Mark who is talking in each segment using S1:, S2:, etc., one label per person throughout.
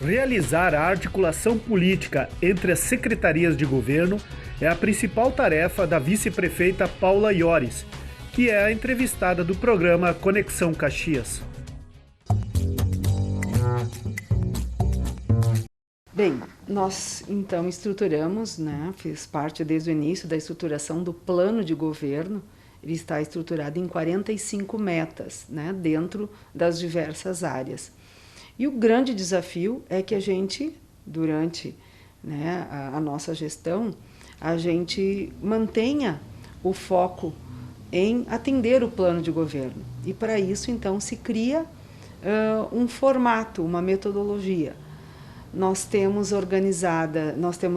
S1: Realizar a articulação política entre as secretarias de governo é a principal tarefa da vice-prefeita Paula Iores, que é a entrevistada do programa Conexão Caxias.
S2: Bem, nós então estruturamos, fiz parte desde o início da estruturação do plano de governo. Ele está estruturado em 45 metas, dentro das diversas áreas. E o grande desafio é que a gente, durante a nossa gestão, a gente mantenha o foco em atender o plano de governo. E para isso, então, se cria um formato, uma metodologia. Nós temos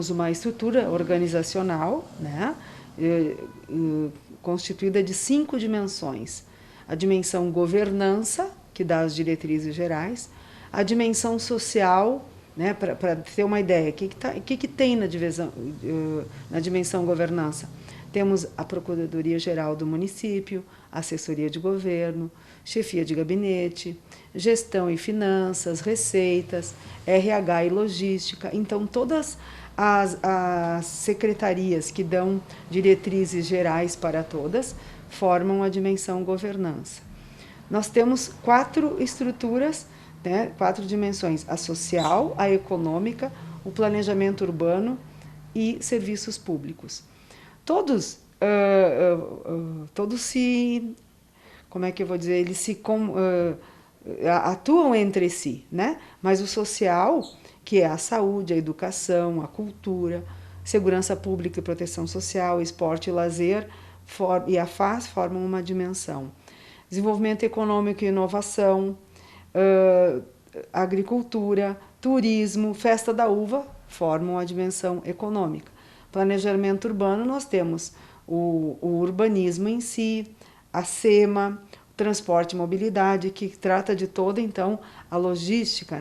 S2: uma estrutura organizacional, constituída de 5 dimensões. A dimensão governança, que dá as diretrizes gerais, a dimensão social, para ter uma ideia, o que tem na dimensão governança? Temos a Procuradoria-Geral do município, assessoria de governo, chefia de gabinete, gestão e finanças, receitas, RH e logística. Então, todas as secretarias que dão diretrizes gerais para todas formam a dimensão governança. Nós temos 4 estruturas, 4 dimensões: a social, a econômica, o planejamento urbano e serviços públicos. Todos se, como é que eu vou dizer, eles se atuam entre si, Mas o social, que é a saúde, a educação, a cultura, segurança pública e proteção social, esporte e lazer, e a FAS formam uma dimensão. Desenvolvimento econômico e inovação, agricultura, turismo, festa da uva formam a dimensão econômica. Planejamento urbano, nós temos o urbanismo em si, a SEMA, transporte e mobilidade, que trata de toda, então, a logística,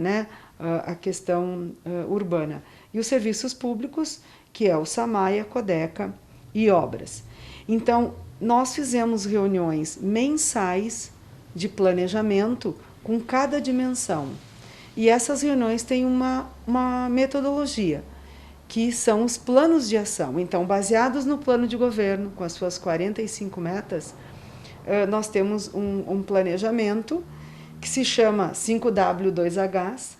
S2: a questão urbana. E os serviços públicos, que é o SAMAI, a CODECA e obras. Então, nós fizemos reuniões mensais de planejamento com cada dimensão. E essas reuniões têm uma metodologia, que são os planos de ação. Então, baseados no plano de governo, com as suas 45 metas, nós temos um planejamento que se chama 5W2Hs,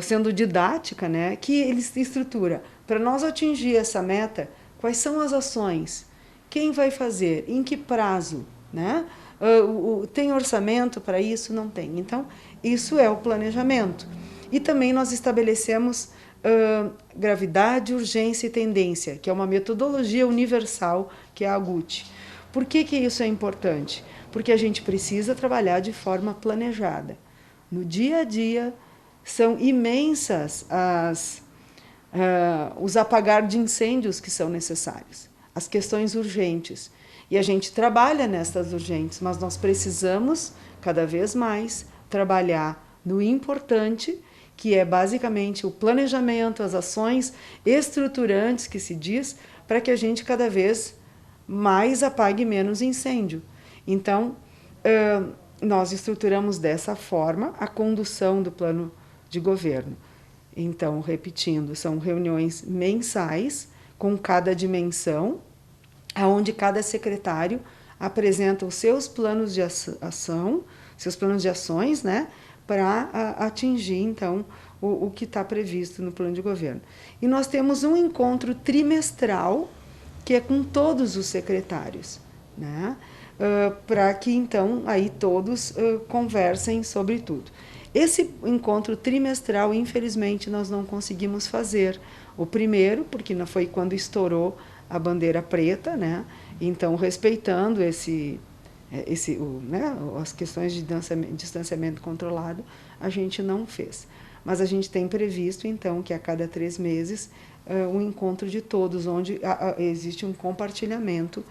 S2: sendo didática, que ele se estrutura. Para nós atingir essa meta, quais são as ações? Quem vai fazer? Em que prazo? Tem orçamento para isso? Não tem. Então, isso é o planejamento. E também nós estabelecemos gravidade, urgência e tendência, que é uma metodologia universal, que é a AGUT. Por que isso é importante? Porque a gente precisa trabalhar de forma planejada. No dia a dia, são imensas os apagar de incêndios que são necessários, as questões urgentes. E a gente trabalha nessas urgentes, mas nós precisamos, cada vez mais, trabalhar no importante, que é basicamente o planejamento, as ações estruturantes, que se diz, para que a gente cada vez mais apague menos incêndio. Então, nós estruturamos dessa forma a condução do plano de governo. Então, repetindo, são reuniões mensais com cada dimensão, onde cada secretário apresenta os seus planos de ação, seus planos de ações, para atingir, então, o que está previsto no plano de governo. E nós temos um encontro trimestral, que é com todos os secretários, para que, então, aí todos conversem sobre tudo. Esse encontro trimestral, infelizmente, nós não conseguimos fazer. O primeiro, porque não foi quando estourou a bandeira preta, Então, respeitando as questões de distanciamento controlado, a gente não fez. Mas a gente tem previsto, então, que a cada 3 meses, um encontro de todos, onde existe um compartilhamento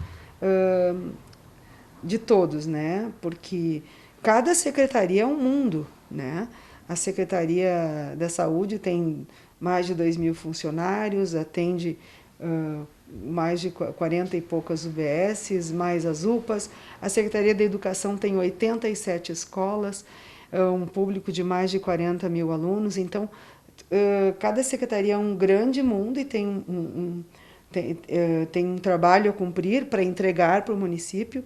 S2: de todos, Porque cada secretaria é um mundo, A Secretaria da Saúde tem mais de 2.000 funcionários, atende mais de 40 e poucas UBSs, mais as UPAs. A Secretaria da Educação tem 87 escolas. um público de mais de 40 mil alunos. Então, cada secretaria é um grande mundo e tem um trabalho a cumprir para entregar para o município.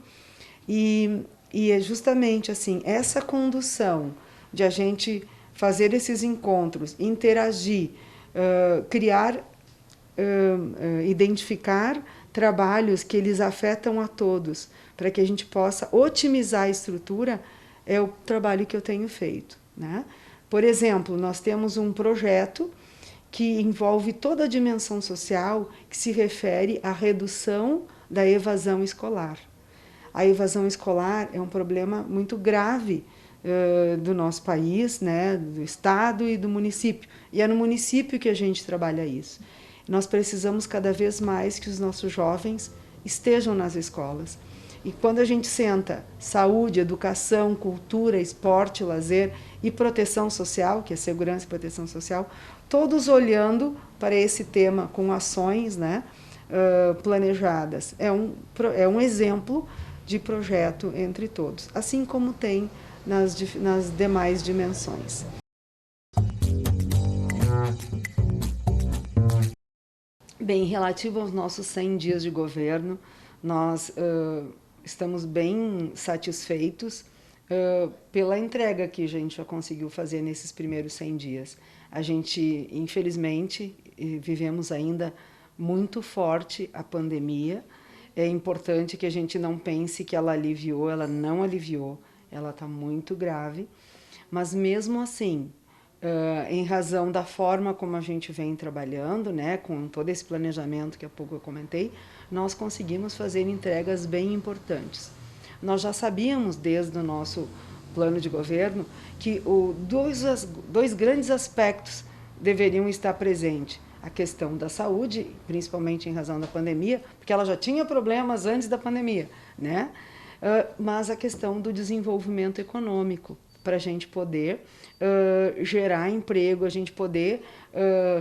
S2: E é justamente assim, essa condução de a gente fazer esses encontros, interagir, criar, identificar trabalhos que eles afetam a todos, para que a gente possa otimizar a estrutura, é o trabalho que eu tenho feito, né? Por exemplo, nós temos um projeto que envolve toda a dimensão social, que se refere à redução da evasão escolar. A evasão escolar é um problema muito grave do nosso país, né, do estado e do município. E é no município que a gente trabalha isso. Nós precisamos cada vez mais que os nossos jovens estejam nas escolas. E quando a gente senta saúde, educação, cultura, esporte, lazer e proteção social, que é segurança e proteção social, todos olhando para esse tema com ações, né, planejadas. É um exemplo de projeto entre todos, assim como tem nas demais dimensões. Bem, relativo aos nossos 100 dias de governo, nós estamos bem satisfeitos pela entrega que a gente já conseguiu fazer nesses primeiros 100 dias. A gente, infelizmente, vivemos ainda muito forte a pandemia. É importante que a gente não pense que ela aliviou, ela não aliviou, ela está muito grave. Mas mesmo assim, em razão da forma como a gente vem trabalhando, né, com todo esse planejamento que há pouco eu comentei, nós conseguimos fazer entregas bem importantes. Nós já sabíamos desde o nosso plano de governo que dois grandes aspectos deveriam estar presentes. A questão da saúde, principalmente em razão da pandemia, porque ela já tinha problemas antes da pandemia, né? Mas a questão do desenvolvimento econômico, para a gente poder gerar emprego, a gente poder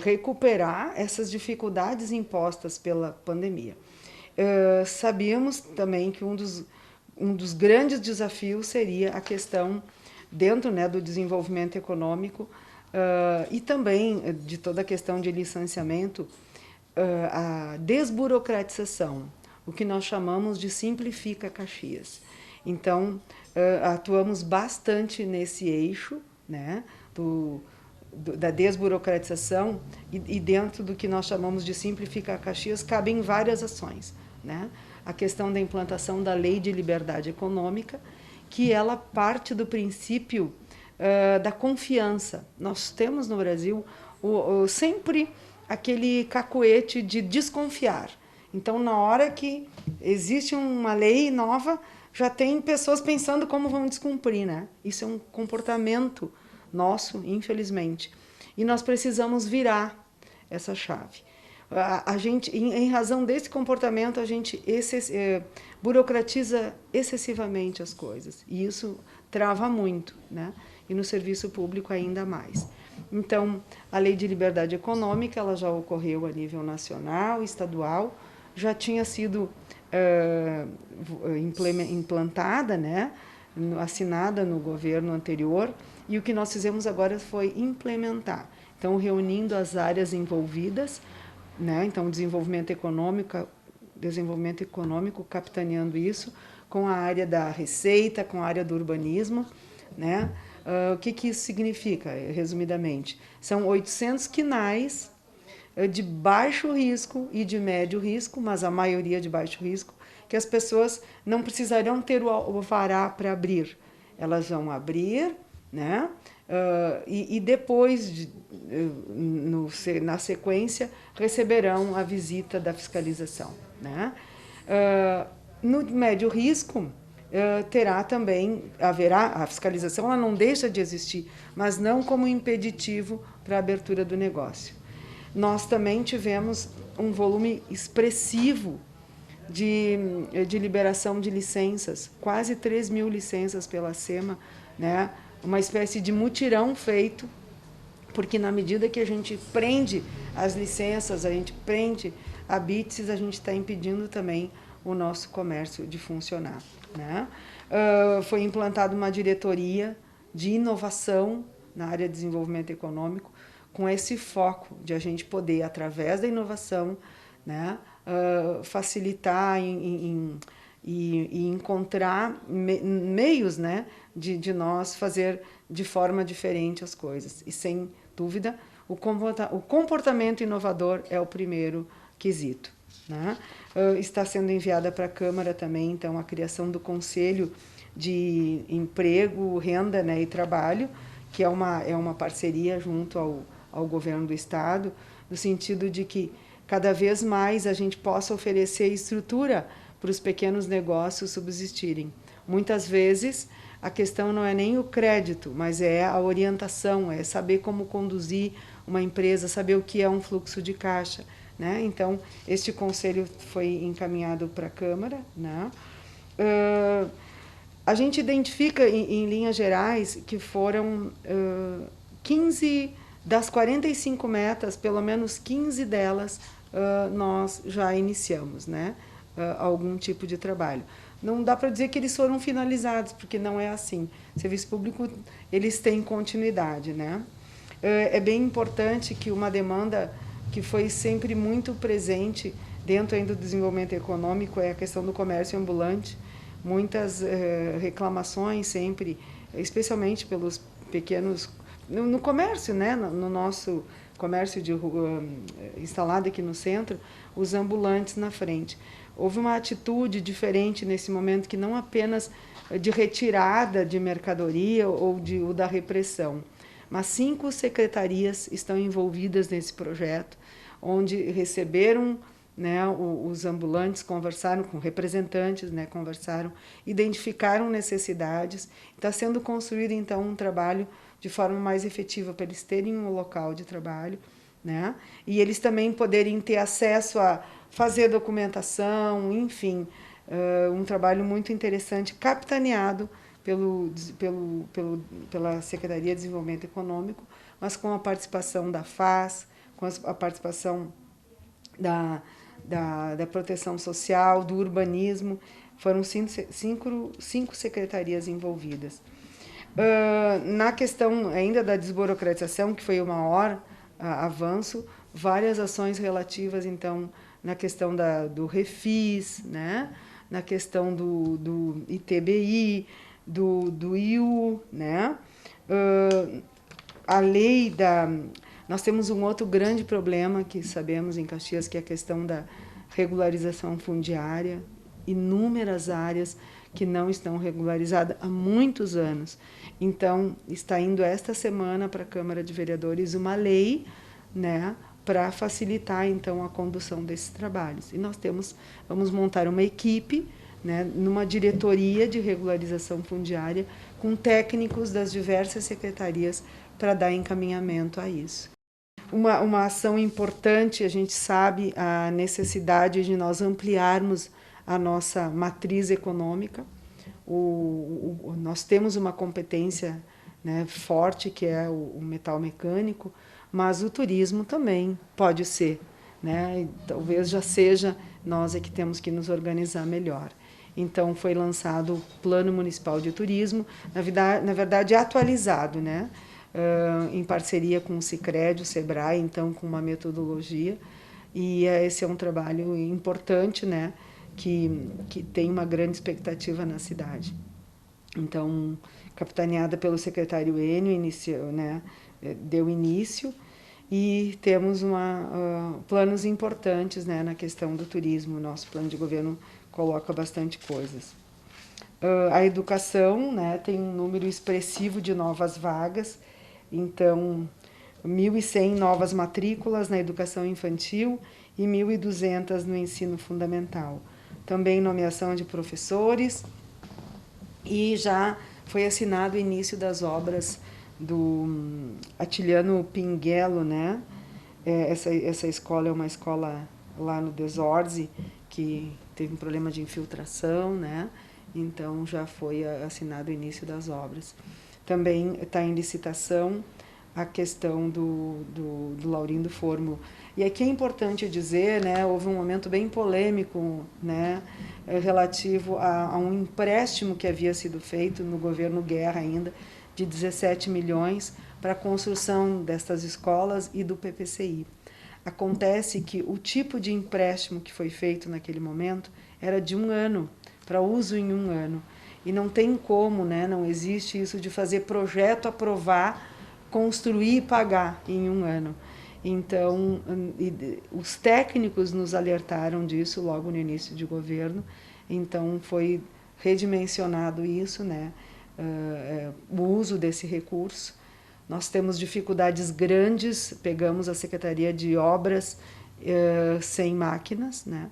S2: recuperar essas dificuldades impostas pela pandemia. Sabíamos também que um dos grandes desafios seria a questão, dentro, né, do desenvolvimento econômico, e também de toda a questão de licenciamento, a desburocratização, o que nós chamamos de Simplifica Caxias. Então, atuamos bastante nesse eixo, né, da desburocratização, e dentro do que nós chamamos de Simplifica Caxias cabem várias ações, né? A questão da implantação da Lei de Liberdade Econômica, que ela parte do princípio da confiança. Nós temos no Brasil sempre aquele cacoete de desconfiar. Então, na hora que existe uma lei nova, já tem pessoas pensando como vão descumprir, né? Isso é um comportamento nosso, infelizmente. E nós precisamos virar essa chave. A gente, em razão desse comportamento, a gente burocratiza excessivamente as coisas. E isso trava muito, né? E no serviço público ainda mais. Então, a Lei de Liberdade Econômica, ela já ocorreu a nível nacional, estadual, já tinha sido implantada, né, assinada no governo anterior, e o que nós fizemos agora foi implementar. Então, reunindo as áreas envolvidas, né, então desenvolvimento econômico capitaneando isso, com a área da receita, com a área do urbanismo, né? O que isso significa, resumidamente? São 800 quinais de baixo risco e de médio risco, mas a maioria de baixo risco, que as pessoas não precisarão ter o alvará para abrir. Elas vão abrir, né? E depois, na sequência, receberão a visita da fiscalização, né? No médio risco, terá também, haverá a fiscalização, ela não deixa de existir, mas não como impeditivo para a abertura do negócio. Nós também tivemos um volume expressivo de liberação de licenças, quase 3 mil licenças pela SEMA, né? Uma espécie de mutirão feito, porque na medida que a gente prende as licenças, a gente prende a BITS, a gente está impedindo também o nosso comércio de funcionar, né? Foi implantada uma diretoria de inovação na área de desenvolvimento econômico, com esse foco de a gente poder, através da inovação, né, facilitar e encontrar meios, né, de nós fazer de forma diferente as coisas. E, sem dúvida, o comportamento inovador é o primeiro quesito, né? Está sendo enviada para a Câmara também, então, a criação do Conselho de Emprego, Renda, né, e Trabalho, que é uma parceria junto ao governo do Estado, no sentido de que cada vez mais a gente possa oferecer estrutura para os pequenos negócios subsistirem. Muitas vezes a questão não é nem o crédito, mas é a orientação, é saber como conduzir uma empresa, saber o que é um fluxo de caixa, né? Então, este conselho foi encaminhado para a Câmara, né? A gente identifica, em linhas gerais, que foram 15 das 45 metas, pelo menos 15 delas, nós já iniciamos, né? Algum tipo de trabalho. Não dá para dizer que eles foram finalizados, porque não é assim. O serviço público, eles têm continuidade, né? É bem importante que uma demanda que foi sempre muito presente dentro ainda do desenvolvimento econômico é a questão do comércio ambulante. Muitas reclamações sempre, especialmente pelos pequenos... No comércio, né? No nosso comércio instalado aqui no centro, os ambulantes na frente. Houve uma atitude diferente nesse momento, que não apenas de retirada de mercadoria ou da repressão, mas 5 secretarias estão envolvidas nesse projeto, onde receberam, né, os ambulantes, conversaram com representantes, né, conversaram, identificaram necessidades. Está sendo construído, então, um trabalho de forma mais efetiva para eles terem um local de trabalho, né, e eles também poderem ter acesso a fazer documentação, enfim, um trabalho muito interessante, capitaneado pela Secretaria de Desenvolvimento Econômico, mas com a participação da FAS, com a participação da Proteção Social, do Urbanismo. Foram 5 secretarias envolvidas. Na questão ainda da desburocratização, que foi o maior avanço, várias ações relativas, então, na questão do Refis, né? Na questão do ITBI, do IU, né? A lei Nós temos um outro grande problema que sabemos em Caxias, que é a questão da regularização fundiária. Inúmeras áreas que não estão regularizadas há muitos anos. Então, está indo esta semana para a Câmara de Vereadores uma lei, né, para facilitar, então, a condução desses trabalhos. E nós vamos montar uma equipe, né, numa diretoria de regularização fundiária, com técnicos das diversas secretarias para dar encaminhamento a isso. Uma ação importante, a gente sabe a necessidade de nós ampliarmos a nossa matriz econômica. Nós temos uma competência, né, forte, que é o metal mecânico, mas o turismo também pode ser, né? E talvez já seja nós é que temos que nos organizar melhor. Então, foi lançado o Plano Municipal de Turismo, na verdade atualizado, né? Em parceria com o Sicredi, o Sebrae, então, com uma metodologia. E esse é um trabalho importante, né? Que tem uma grande expectativa na cidade. Então, capitaneada pelo secretário Enio, né? Deu início, e temos planos importantes, né, na questão do turismo. Nosso plano de governo coloca bastante coisas. A educação, né, tem um número expressivo de novas vagas, então 1.100 novas matrículas na educação infantil e 1.200 no ensino fundamental. Também nomeação de professores, e já foi assinado o início das obras do Atiliano Pinguelo, né? Essa escola é uma escola lá no Desorze, que teve um problema de infiltração, né? Então, já foi assinado o início das obras. Também está em licitação a questão do Laurindo Fórmulo. E aqui é importante dizer, né, houve um momento bem polêmico, né, relativo a um empréstimo que havia sido feito no governo Guerra ainda, de 17 milhões para a construção destas escolas e do PPCI. Acontece que o tipo de empréstimo que foi feito naquele momento era de 1 ano, para uso em 1 ano. E não tem como, né? Não existe isso de fazer projeto, aprovar, construir e pagar em 1 ano. Então, os técnicos nos alertaram disso logo no início de governo, então foi redimensionado isso, né? O uso desse recurso. Nós temos dificuldades grandes, pegamos a Secretaria de Obras sem máquinas, né?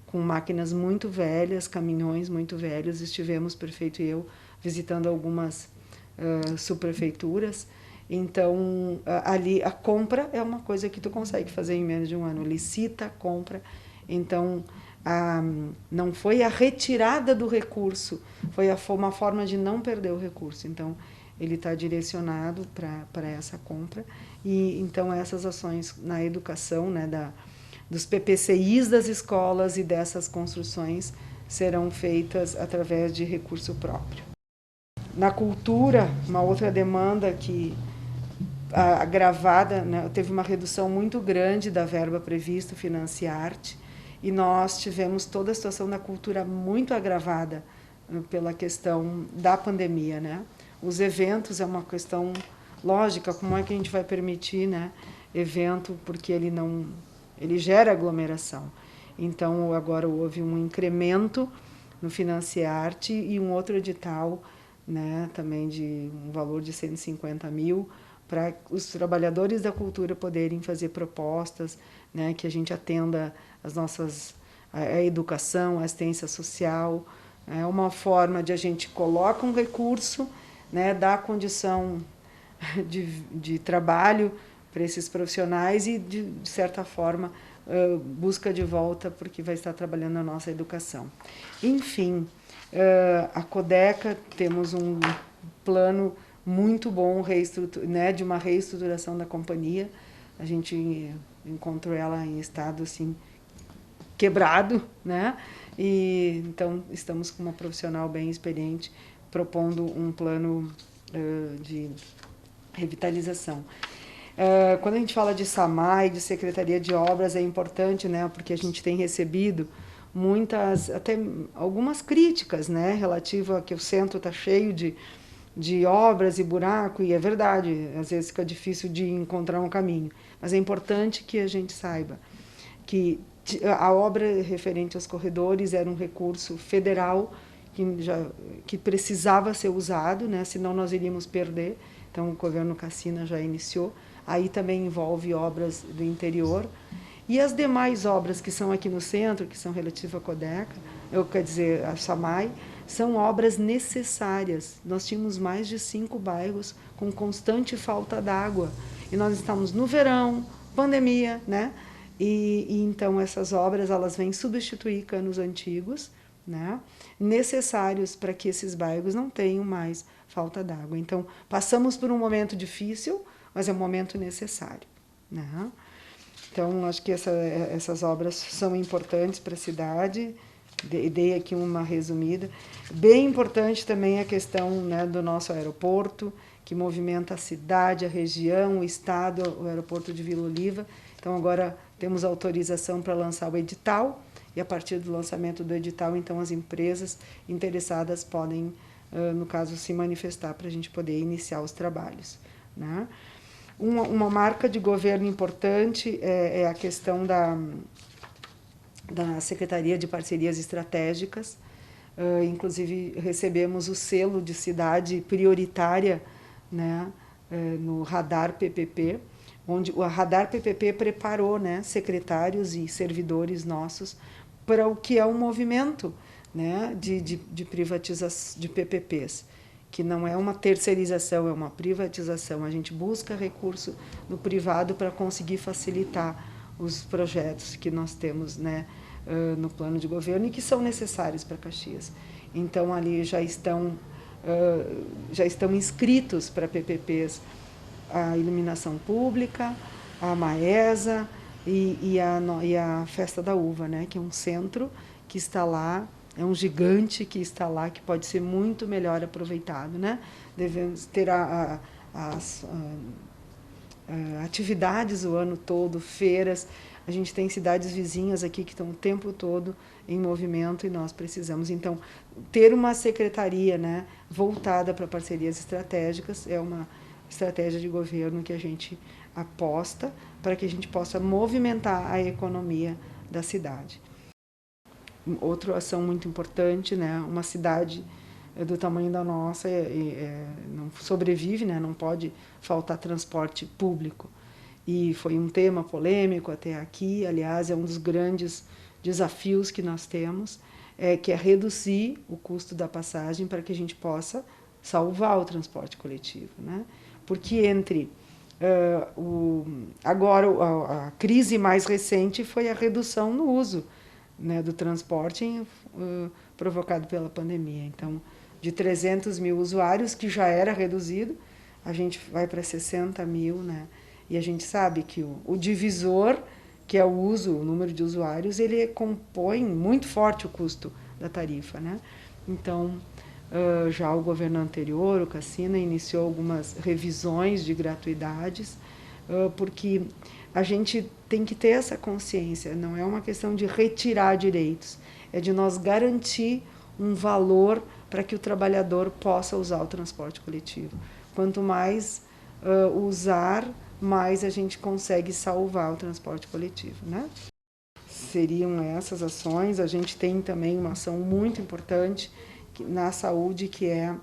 S2: Com máquinas muito velhas, caminhões muito velhos. Estivemos, prefeito e eu, visitando algumas subprefeituras. Então, ali a compra é uma coisa que tu consegue fazer em menos de 1 ano. Licita, compra. Então, não foi a retirada do recurso, foi uma forma de não perder o recurso. Então, ele está direcionado para essa compra. E então essas ações na educação, né, dos PPCIs das escolas e dessas construções serão feitas através de recurso próprio. Na cultura, uma outra demanda que agravada, né, teve uma redução muito grande da verba prevista Financiarte, e nós tivemos toda a situação da cultura muito agravada pela questão da pandemia, né? Os eventos é uma questão lógica, como é que a gente vai permitir, né, evento, porque ele gera aglomeração. Então, agora houve um incremento no Financiarte e um outro edital, né, também de um valor de 150 mil, para os trabalhadores da cultura poderem fazer propostas, né, que a gente atenda a educação, a assistência social. É uma forma de a gente coloca um recurso, né, dá condição de trabalho para esses profissionais e, de certa forma, busca de volta porque vai estar trabalhando na nossa educação. Enfim, a Codeca, temos um plano muito bom, né, de uma reestruturação da companhia. A gente encontrou ela em estado assim quebrado, né? E então estamos com uma profissional bem experiente propondo um plano de revitalização. Quando a gente fala de SAMAI, de Secretaria de Obras, é importante, né? Porque a gente tem recebido até algumas críticas, né? Relativa a que o centro está cheio de obras e buraco, e é verdade, às vezes fica difícil de encontrar um caminho. Mas é importante que a gente saiba que a obra referente aos corredores era um recurso federal que precisava ser usado, né? Senão nós iríamos perder. Então o governo Cassina já iniciou. Aí também envolve obras do interior. E as demais obras que são aqui no centro, que são relativas à Codeca, quer dizer, a SAMAI, são obras necessárias. Nós tínhamos mais de 5 bairros com constante falta d'água. E nós estamos no verão, pandemia, né? E então essas obras elas vêm substituir canos antigos, né? Necessários para que esses bairros não tenham mais falta d'água. Então, passamos por um momento difícil, mas é um momento necessário, né? Então, acho que essas obras são importantes para a cidade. Dei aqui uma resumida. Bem importante também a questão, né, do nosso aeroporto, que movimenta a cidade, a região, o estado, o aeroporto de Vila Oliva. Então, agora temos autorização para lançar o edital, e a partir do lançamento do edital, então, as empresas interessadas podem, no caso, se manifestar para a gente poder iniciar os trabalhos, né? Uma marca de governo importante é a questão da Secretaria de Parcerias Estratégicas. Inclusive, recebemos o selo de cidade prioritária, né, no Radar PPP, onde o Radar PPP preparou, né, secretários e servidores nossos para o que é um movimento, né, de privatização de PPPs, que não é uma terceirização, é uma privatização. A gente busca recurso no privado para conseguir facilitar os projetos que nós temos, né, no plano de governo e que são necessários para Caxias. Então, ali já estão inscritos para PPPs a iluminação pública, a Maesa e a Festa da Uva, né, que é um centro que está lá é um gigante que está lá, que pode ser muito melhor aproveitado, né? Devemos ter as atividades o ano todo, feiras. A gente tem cidades vizinhas aqui que estão o tempo todo em movimento e nós precisamos. Então, ter uma secretaria, né, voltada para parcerias estratégicas é uma estratégia de governo que a gente aposta para que a gente possa movimentar a economia da cidade. Outra ação muito importante, né, uma cidade do tamanho da nossa não sobrevive, né, não pode faltar transporte público. E foi um tema polêmico até aqui, aliás, é um dos grandes desafios que nós temos, que é reduzir o custo da passagem para que a gente possa salvar o transporte coletivo, né? Porque entre agora a crise mais recente foi a redução no uso, né, do transporte provocado pela pandemia. Então, de 300 mil usuários, que já era reduzido, a gente vai para 60 mil, né? E a gente sabe que o divisor, que é o uso, o número de usuários, ele compõe muito forte o custo da tarifa, né? Então, já o governo anterior, o Cassina, iniciou algumas revisões de gratuidades, porque a gente tem que ter essa consciência, não é uma questão de retirar direitos, é de nós garantir um valor para que o trabalhador possa usar o transporte coletivo. Quanto mais usar, mais a gente consegue salvar o transporte coletivo, né? Seriam essas ações. A gente tem também uma ação muito importante na saúde, que é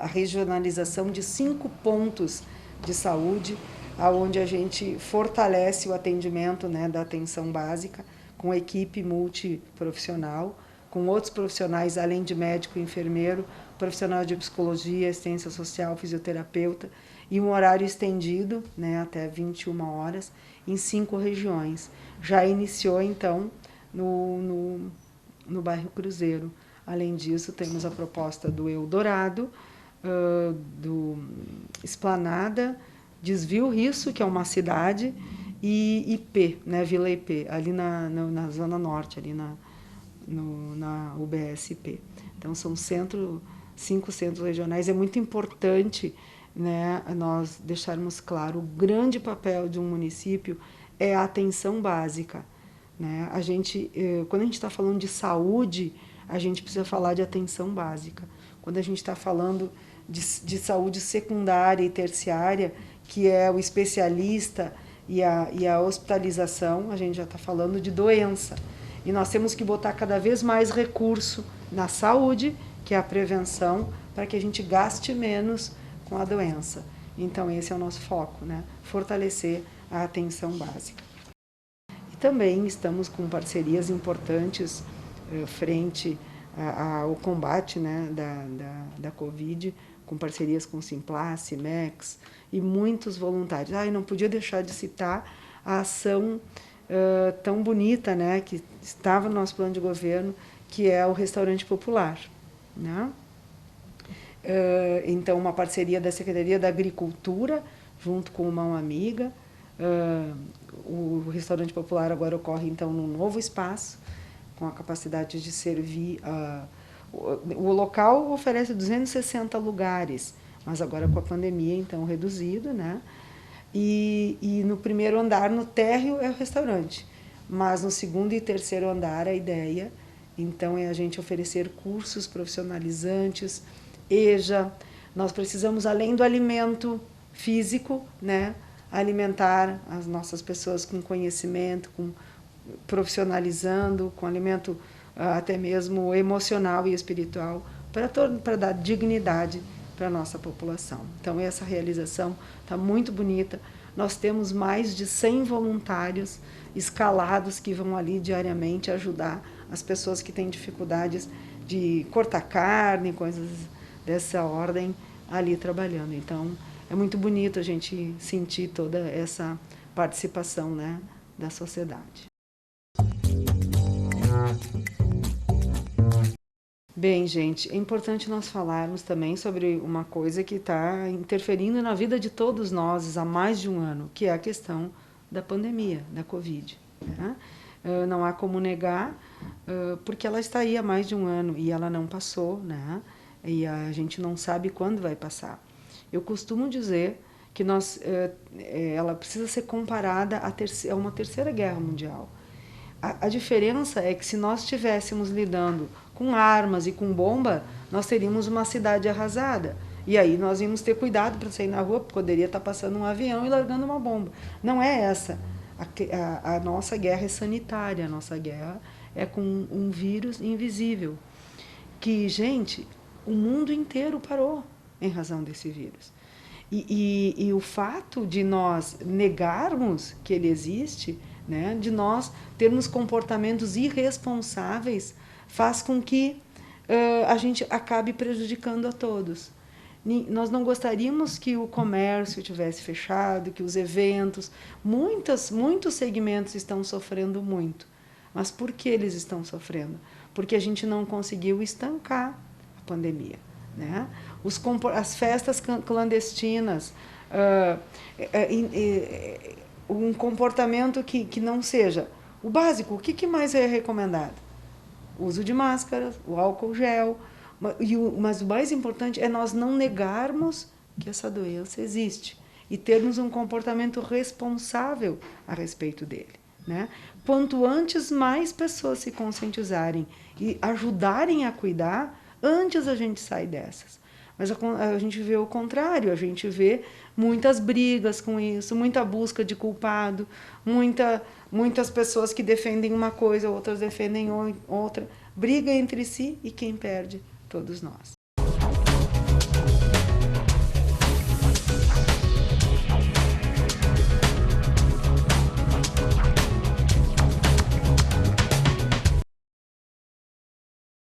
S2: a regionalização de 5 pontos de saúde, onde a gente fortalece o atendimento, né, da atenção básica, com equipe multiprofissional, com outros profissionais, além de médico e enfermeiro, profissional de psicologia, assistência social, fisioterapeuta, e um horário estendido, né, até 21 horas, em 5 regiões. Já iniciou, então, no bairro Cruzeiro. Além disso, temos a proposta do Eldorado, do Esplanada, Desvio Risso, que é uma cidade, e IP, né, Vila IP, ali na Zona Norte, ali na UBSP. Então, são 5 centros regionais. É muito importante, né, nós deixarmos claro o grande papel de um município é a atenção básica, né? Quando a gente está falando de saúde, a gente precisa falar de atenção básica. Quando a gente está falando de saúde secundária e terciária, que é o especialista e a hospitalização, a gente já está falando de doença. E nós temos que botar cada vez mais recurso na saúde, que é a prevenção, para que a gente gaste menos com a doença. Então, esse é o nosso foco, né? Fortalecer a atenção básica. E também estamos com parcerias importantes frente ao combate, né, da Covid, com parcerias com Simplas, Cimex e muitos voluntários. E não podia deixar de citar a ação tão bonita, né, que estava no nosso plano de governo, que é o Restaurante Popular, né? Então, uma parceria da Secretaria da Agricultura, junto com o Mão Amiga. O Restaurante Popular agora ocorre, então, num novo espaço, com a capacidade de servir. O local oferece 260 lugares, mas agora com a pandemia, então, reduzido, né? E no primeiro andar, no térreo, é o restaurante. Mas no segundo e terceiro andar, a ideia, então, é a gente oferecer cursos profissionalizantes, EJA. Nós precisamos, além do alimento físico, né, alimentar as nossas pessoas com conhecimento, profissionalizando, com alimento até mesmo emocional e espiritual, para dar dignidade para a nossa população. Então, essa realização está muito bonita. Nós temos mais de 100 voluntários escalados que vão ali diariamente ajudar as pessoas que têm dificuldades de cortar carne, coisas dessa ordem, ali trabalhando. Então, é muito bonito a gente sentir toda essa participação, né, da sociedade. Bem, gente, é importante nós falarmos também sobre uma coisa que está interferindo na vida de todos nós há mais de um ano, que é a questão da pandemia, da Covid, né? não há como negar, porque ela está aí há mais de um ano e ela não passou, né? E a gente não sabe quando vai passar. Eu costumo dizer que ela precisa ser comparada a uma terceira guerra mundial. A diferença é que se nós estivéssemos lidando com armas e com bomba, nós teríamos uma cidade arrasada. E aí nós íamos ter cuidado para sair na rua, porque poderia estar passando um avião e largando uma bomba. Não é essa. A nossa guerra é sanitária, a nossa guerra é com um vírus invisível. Que, gente, o mundo inteiro parou em razão desse vírus. E o fato de nós negarmos que ele existe, né, de nós termos comportamentos irresponsáveis, faz com que a gente acabe prejudicando a todos. Nós não gostaríamos que o comércio tivesse fechado, que os eventos, muitos segmentos estão sofrendo muito. Mas por que eles estão sofrendo? Porque a gente não conseguiu estancar a pandemia, né? As festas clandestinas, um comportamento que não seja o básico. O que mais é recomendado? O uso de máscaras, o álcool gel. Mas o mais importante é nós não negarmos que essa doença existe e termos um comportamento responsável a respeito dele, né? Quanto antes mais pessoas se conscientizarem e ajudarem a cuidar, antes a gente sai dessas. Mas a gente vê o contrário, a gente vê muitas brigas com isso, muita busca de culpado, muitas pessoas que defendem uma coisa, outras defendem outra, briga entre si e quem perde? Todos nós.